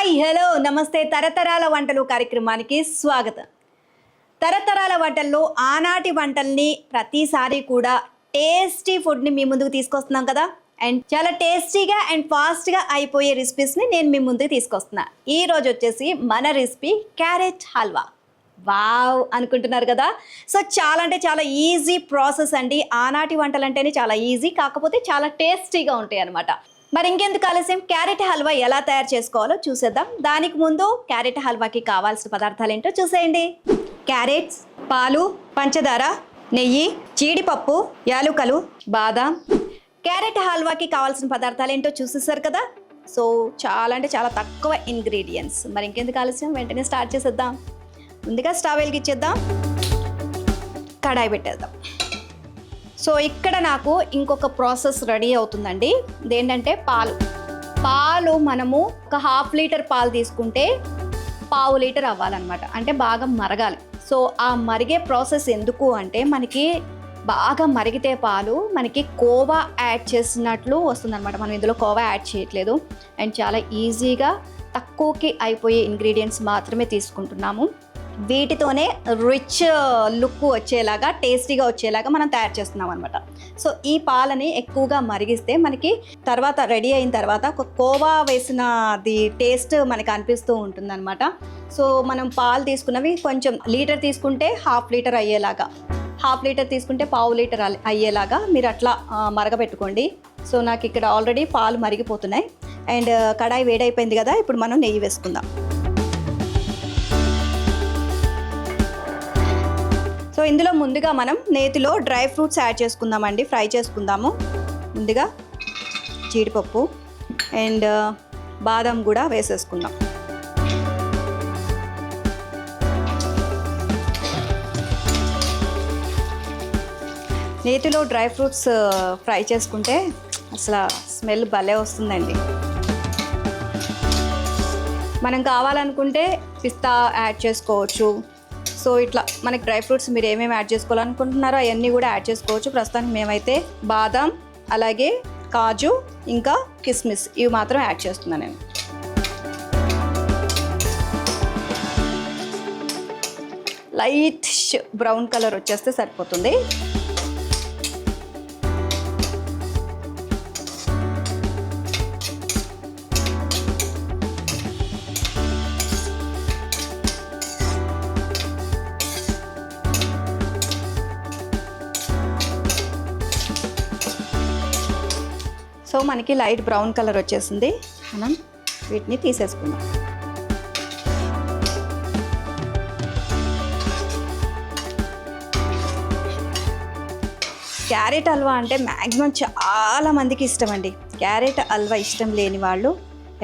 Hi hello నమస్తే తరతరాల వంటలు కార్యక్రమానికి స్వాగతం. తరతరాల వంటల్లో ఆనాటి వంటల్ని ప్రతిసారి కూడా టేస్టీ ఫుడ్ని మీ ముందుకు తీసుకొస్తున్నాం కదా. అండ్ చాలా టేస్టీగా అండ్ ఫాస్ట్గా అయిపోయే రెసిపీస్ని నేను మీ ముందుకు తీసుకొస్తున్నా. ఈరోజు వచ్చేసి మన రెసిపీ క్యారెట్ హల్వా. వావ్ అనుకుంటున్నారు కదా. సో చాలా అంటే చాలా ఈజీ ప్రాసెస్ అండి. ఆనాటి వంటలు అంటేనే చాలా ఈజీ, కాకపోతే చాలా టేస్టీగా ఉంటాయి అన్నమాట. మరి ఇంకెందుకు ఆలస్యం, క్యారెట్ హల్వా ఎలా తయారు చేసుకోవాలో చూసేద్దాం. దానికి ముందు క్యారెట్ హల్వాకి కావాల్సిన పదార్థాలు ఏంటో చూసేయండి. క్యారెట్స్, పాలు, పంచదార, నెయ్యి, జీడిపప్పు, యాలుకలు, బాదాం. క్యారెట్ హల్వాకి కావాల్సిన పదార్థాలు ఏంటో చూసేసారు కదా. సో చాలా అంటే చాలా తక్కువ ఇంగ్రీడియంట్స్. మరి ఇంకెందుకు ఆలస్యం, వెంటనే స్టార్ట్ చేసేద్దాం. ముందుగా స్టవ్ వెలిగించేద్దాం, కడాయి పెట్టేద్దాం. సో ఇక్కడ నాకు ఇంకొక ప్రాసెస్ రెడీ అవుతుందండి. ఇదేంటంటే పాలు మనము ఒక 1/2 లీటర్ పాలు తీసుకుంటే 1/2 లీటర్ అవ్వాలన్నమాట. అంటే బాగా మరగాలి. సో ఆ మరిగే ప్రాసెస్ ఎందుకు అంటే మనకి బాగా మరిగితే పాలు మనకి కోవా యాడ్ చేసినట్లు వస్తుందన్నమాట. మనం ఇందులో కోవా యాడ్ చేయట్లేదు. అండ్ చాలా ఈజీగా తక్కువకి అయిపోయే ఇంగ్రీడియంట్స్ మాత్రమే తీసుకుంటున్నాము. వీటితోనే రిచ్ లుక్ వచ్చేలాగా, టేస్టీగా వచ్చేలాగా మనం తయారు చేస్తున్నాం అనమాట. సో ఈ పాలని ఎక్కువగా మరిగిస్తే మనకి తర్వాత రెడీ అయిన తర్వాత ఒక కోవా వేసినది టేస్ట్ మనకి అనిపిస్తూ ఉంటుందన్నమాట. సో మనం పాలు తీసుకున్నవి కొంచెం లీటర్ తీసుకుంటే 1/2 లీటర్ అయ్యేలాగా, 1/2 లీటర్ తీసుకుంటే 1/4 లీటర్ అయ్యేలాగా మీరు అట్లా మరగపెట్టుకోండి. సో నాకు ఇక్కడ ఆల్రెడీ పాలు మరిగిపోతున్నాయి. అండ్ కడాయి వేడైపోయింది కదా, ఇప్పుడు మనం నెయ్యి వేసుకుందాం. సో ఇందులో ముందుగా మనం నేతిలో డ్రై ఫ్రూట్స్ యాడ్ చేసుకుందామండి, ఫ్రై చేసుకుందాము. ముందుగా జీడిపప్పు అండ్ బాదం కూడా వేసేసుకుందాం. నేతిలో డ్రై ఫ్రూట్స్ ఫ్రై చేసుకుంటే అసలు స్మెల్ భలే వస్తుందండి. మనం కావాలనుకుంటే పిస్తా యాడ్ చేసుకోవచ్చు. సో ఇట్లా మనకి డ్రై ఫ్రూట్స్ మీరు ఏమేమి యాడ్ చేసుకోవాలనుకుంటున్నారో అవన్నీ కూడా యాడ్ చేసుకోవచ్చు. ప్రస్తుతానికి మేమైతే బాదం, అలాగే కాజు, ఇంకా కిస్మిస్ ఇవి మాత్రం యాడ్ చేస్తున్నాను నేను. లైట్ బ్రౌన్ కలర్ వచ్చేస్తే సరిపోతుంది. సో మనకి లైట్ బ్రౌన్ కలర్ వచ్చేసింది. మనం వీటిని తీసేసుకుందాం. క్యారెట్ హల్వా అంటే మ్యాక్సిమం చాలా మందికి ఇష్టం అండి. క్యారెట్ హల్వా ఇష్టం లేని వాళ్ళు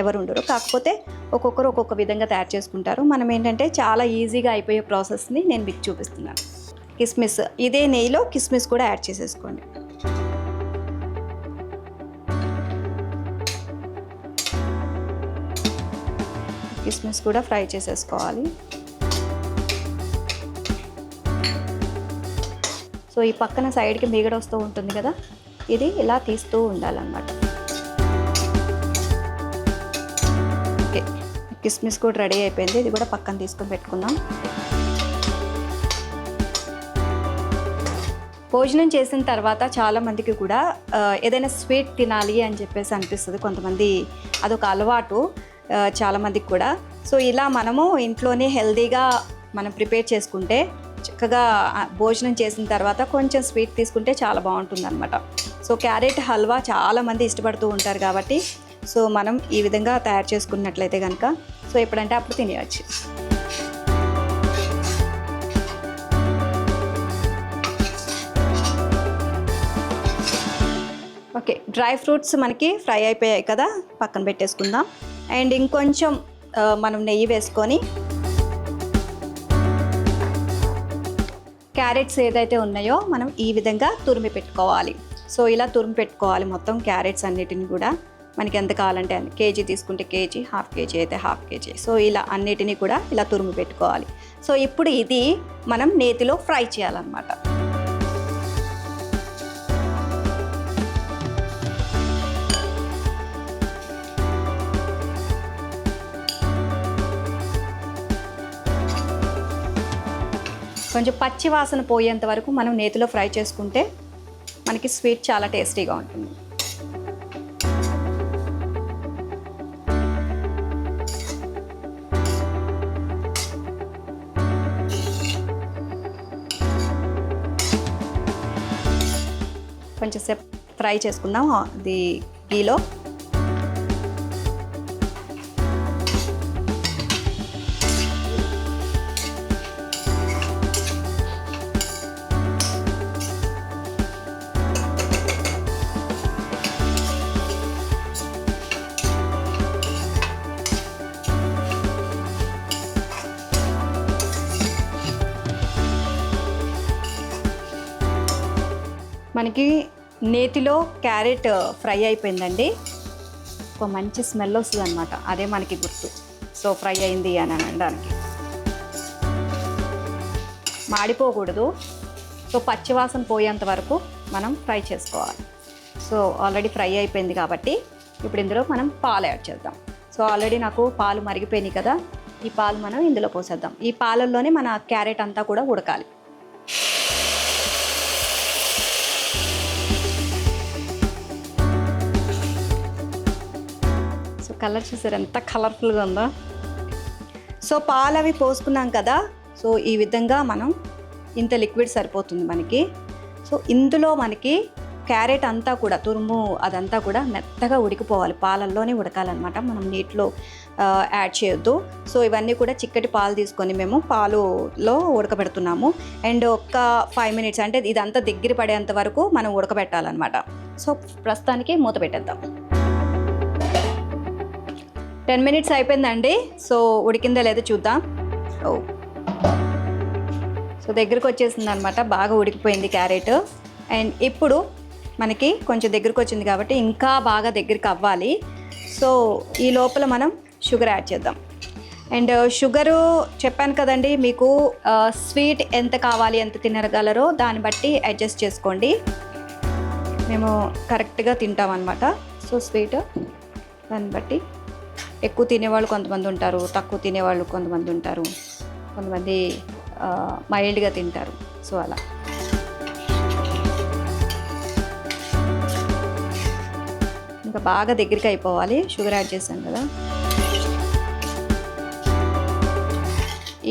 ఎవరు ఉండరు. కాకపోతే ఒక్కొక్కరు ఒక్కొక్క విధంగా తయారు చేసుకుంటారు. మనం ఏంటంటే చాలా ఈజీగా అయిపోయే ప్రాసెస్ని నేను మీకు చూపిస్తున్నాను. కిస్మిస్, ఇదే నెయ్యిలో కిస్మిస్ కూడా యాడ్ చేసేసుకోండి. కిస్మిస్ కూడా ఫ్రై చేసేసుకోవాలి. సో ఈ పక్కన సైడ్కి మీగడ వస్తూ ఉంటుంది కదా, ఇది ఇలా తీస్తూ ఉండాలన్నమాట. ఓకే, కిస్మిస్ కూడా రెడీ అయిపోయింది. ఇది కూడా పక్కన తీసుకొని పెట్టుకుందాం. భోజనం చేసిన తర్వాత చాలామందికి కూడా ఏదైనా స్వీట్ తినాలి అని చెప్పేసి అనిపిస్తుంది. కొంతమంది అదొక అలవాటు చాలామందికి కూడా. సో ఇలా మనము ఇంట్లోనే హెల్తీగా మనం ప్రిపేర్ చేసుకుంటే చక్కగా భోజనం చేసిన తర్వాత కొంచెం స్వీట్ తీసుకుంటే చాలా బాగుంటుంది అనమాట. సో క్యారెట్ హల్వా చాలామంది ఇష్టపడుతూ ఉంటారు కాబట్టి సో మనం ఈ విధంగా తయారు చేసుకున్నట్లయితే కనుక సో ఎప్పుడంటే అప్పుడు తినేయచ్చు. ఓకే, డ్రై ఫ్రూట్స్ మనకి ఫ్రై అయిపోయాయి కదా, పక్కన పెట్టేసుకుందాం. అండ్ ఇంకొంచెం మనం నెయ్యి వేసుకొని క్యారెట్స్ ఏదైతే ఉన్నాయో మనం ఈ విధంగా తురిమి పెట్టుకోవాలి. సో ఇలా తురిమి పెట్టుకోవాలి మొత్తం క్యారెట్స్ అన్నిటిని కూడా. మనకి ఎంత కావాలంటే అన్ని, కేజీ తీసుకుంటే కేజీ, 1/2 కేజీ అయితే 1/2 కేజీ. సో ఇలా అన్నిటినీ కూడా ఇలా తురిమి పెట్టుకోవాలి. సో ఇప్పుడు ఇది మనం నేతిలో ఫ్రై చేయాలన్నమాట. కొంచెం పచ్చి వాసన పోయేంత వరకు మనం నేతిలో ఫ్రై చేసుకుంటే మనకి స్వీట్ చాలా టేస్టీగా ఉంటుంది. కొంచెం సేపు ఫ్రై చేసుకుందాం అది గీలో. మనకి నేతిలో క్యారెట్ ఫ్రై అయిపోయిందండి. ఒక మంచి స్మెల్ వస్తుంది అనమాట, అదే మనకి గుర్తు. సో ఫ్రై అయింది అని అనడానికి. మాడిపోకూడదు. సో పచ్చివాసన పోయేంత వరకు మనం ఫ్రై చేసుకోవాలి. సో ఆల్రెడీ ఫ్రై అయిపోయింది కాబట్టి ఇప్పుడు ఇందులో మనం పాలు యాడ్ చేద్దాం. సో ఆల్రెడీ నాకు పాలు మరిగిపోయినాయి కదా, ఈ పాలు మనం ఇందులో పోసేద్దాం. ఈ పాలల్లోనే మన క్యారెట్ అంతా కూడా ఉడకాలి. కలర్ చూసారు ఎంత కలర్ఫుల్గా ఉందో. సో పాలు అవి పోసుకున్నాం కదా, సో ఈ విధంగా మనం ఇంత లిక్విడ్ సరిపోతుంది మనకి. సో ఇందులో మనకి క్యారెట్ అంతా కూడా తురుము అదంతా కూడా మెత్తగా ఉడికిపోవాలి, పాలల్లోనే ఉడకాలన్నమాట, మనం నీటిలో యాడ్ చేయొద్దు. సో ఇవన్నీ కూడా చిక్కటి పాలు తీసుకొని మేము పాలులో ఉడకబెడుతున్నాము. అండ్ ఒక 5 minutes అంటే ఇదంతా దగ్గర పడేంత వరకు మనం ఉడకబెట్టాలన్నమాట. సో ప్రస్తుతానికి మూత పెట్టేద్దాం. 10 minutes అయిపోయిందండి. సో ఉడికిందా లేదో చూద్దాం. సో దగ్గరకు వచ్చేసింది అనమాట, బాగా ఉడికిపోయింది క్యారెట్. అండ్ ఇప్పుడు మనకి కొంచెం దగ్గరకు వచ్చింది కాబట్టి ఇంకా బాగా దగ్గరికి అవ్వాలి. సో ఈ లోపల మనం షుగర్ యాడ్ చేద్దాం. అండ్ షుగరు చెప్పాను కదండి మీకు, స్వీట్ ఎంత కావాలి ఎంత తినగలరో దాన్ని బట్టి అడ్జస్ట్ చేసుకోండి. మేము కరెక్ట్గా తింటాం అన్నమాట. సో స్వీట్ దాన్ని బట్టి ఎక్కువ తినేవాళ్ళు కొంతమంది ఉంటారు, తక్కువ తినేవాళ్ళు కొంతమంది ఉంటారు, కొంతమంది మైల్డ్గా తింటారు. సో అలా ఇంకా బాగా దగ్గరికి అయిపోవాలి. షుగర్ యాడ్ చేశాను కదా.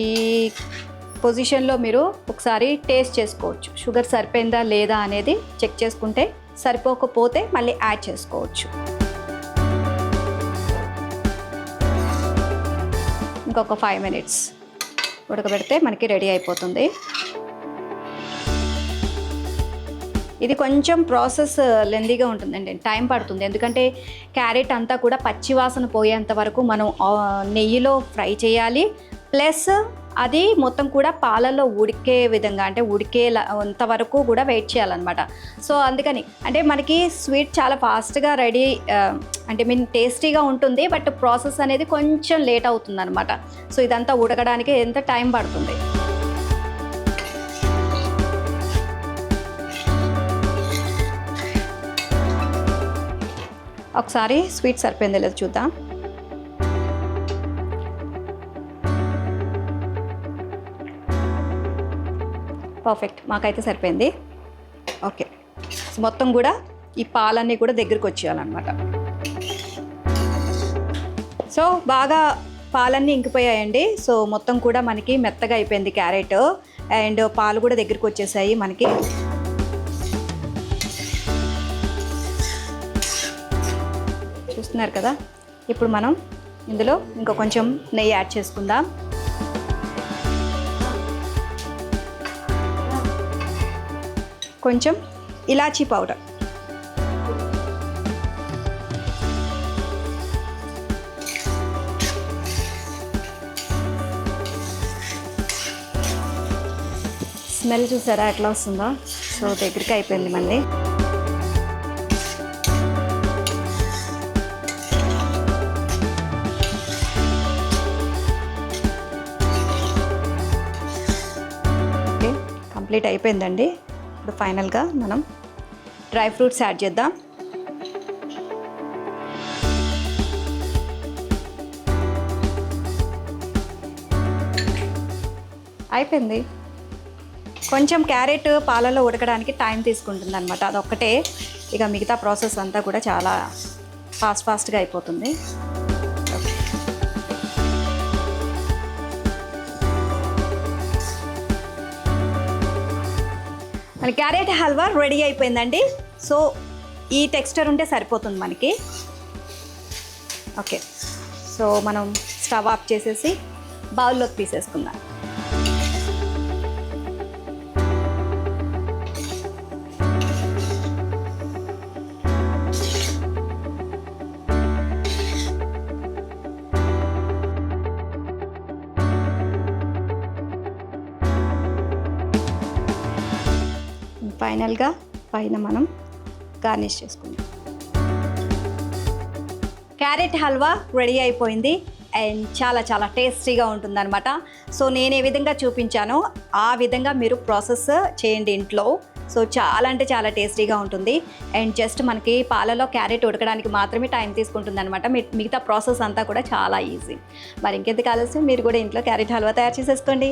ఈ పొజిషన్లో మీరు ఒకసారి టేస్ట్ చేసుకోవచ్చు, షుగర్ సరిపోయిందా లేదా అనేది చెక్ చేసుకుంటే, సరిపోకపోతే మళ్ళీ యాడ్ చేసుకోవచ్చు. ఇంకొక 5 minutes ఉడకబెడితే మనకి రెడీ అయిపోతుంది. ఇది కొంచెం ప్రాసెస్ లెందీగా ఉంటుందండి, టైం పడుతుంది. ఎందుకంటే క్యారెట్ అంతా కూడా పచ్చివాసన పోయేంత వరకు మనం నెయ్యిలో ఫ్రై చేయాలి. ప్లస్ అది మొత్తం కూడా పాలల్లో ఉడికే విధంగా, అంటే ఉడికేంత వరకు కూడా వెయిట్ చేయాలన్నమాట. సో అందుకని అంటే మనకి స్వీట్ చాలా ఫాస్ట్గా రెడీ, అంటే టేస్టీగా ఉంటుంది, బట్ ప్రాసెస్ అనేది కొంచెం లేట్ అవుతుంది అనమాట. సో ఇదంతా ఉడకడానికి ఎంత టైం పడుతుంది. ఒకసారి స్వీట్ సరిపోయిందో లేదో చూద్దాం. పర్ఫెక్ట్, మాకైతే సరిపోయింది. ఓకే, మొత్తం కూడా ఈ పాలన్నీ కూడా దగ్గరికి వచ్చేయాలన్నమాట. సో బాగా పాలన్నీ ఇంకిపోయాయండి. సో మొత్తం కూడా మనకి మెత్తగా అయిపోయింది క్యారెట్. అండ్ పాలు కూడా దగ్గరికి వచ్చేసాయి మనకి. చూస్తున్నారు కదా. ఇప్పుడు మనం ఇందులో ఇంకా కొంచెం నెయ్యి యాడ్ చేసుకుందాం. కొంచెం ఇలాచీ పౌడర్, స్మెల్ చూసారా ఎట్లా వస్తుందో. సో దగ్గరికి అయిపోయింది మళ్ళీ. ఓకే, కంప్లీట్ అయిపోయిందండి. ఇప్పుడు ఫైనల్గా మనం డ్రై ఫ్రూట్స్ యాడ్ చేద్దాం. అయిపోయింది. కొంచెం క్యారెట్ పాలలో ఉడకడానికి టైం తీసుకుంటుంది అనమాట, అదొక్కటే. ఇక మిగతా ప్రాసెస్ అంతా కూడా చాలా ఫాస్ట్గా అయిపోతుంది. మన క్యారెట్ హల్వా రెడీ అయిపోయిందండి. సో ఈ టెక్స్చర్ ఉంటే సరిపోతుంది మనకి. ఓకే, సో మనం స్టవ్ ఆఫ్ చేసేసి బౌల్లోకి తీసేసుకుందాం. ఫైనల్గా పైన మనం గార్నిష్ చేసుకుందాం. క్యారెట్ హల్వా రెడీ అయిపోయింది అండ్ చాలా చాలా టేస్టీగా ఉంటుందన్నమాట. సో నేను ఏ విధంగా చూపించానో ఆ విధంగా మీరు ప్రాసెస్ చేయండి ఇంట్లో. సో చాలా అంటే చాలా టేస్టీగా ఉంటుంది. అండ్ జస్ట్ మనకి పాలలో క్యారెట్ ఉడకడానికి మాత్రమే టైం తీసుకుంటుంది అనమాట. మిగతా ప్రాసెస్ అంతా కూడా చాలా ఈజీ. మరి ఇంకెందుకు ఆలస్యం, మీరు కూడా ఇంట్లో క్యారెట్ హల్వా తయారు చేసేసుకోండి.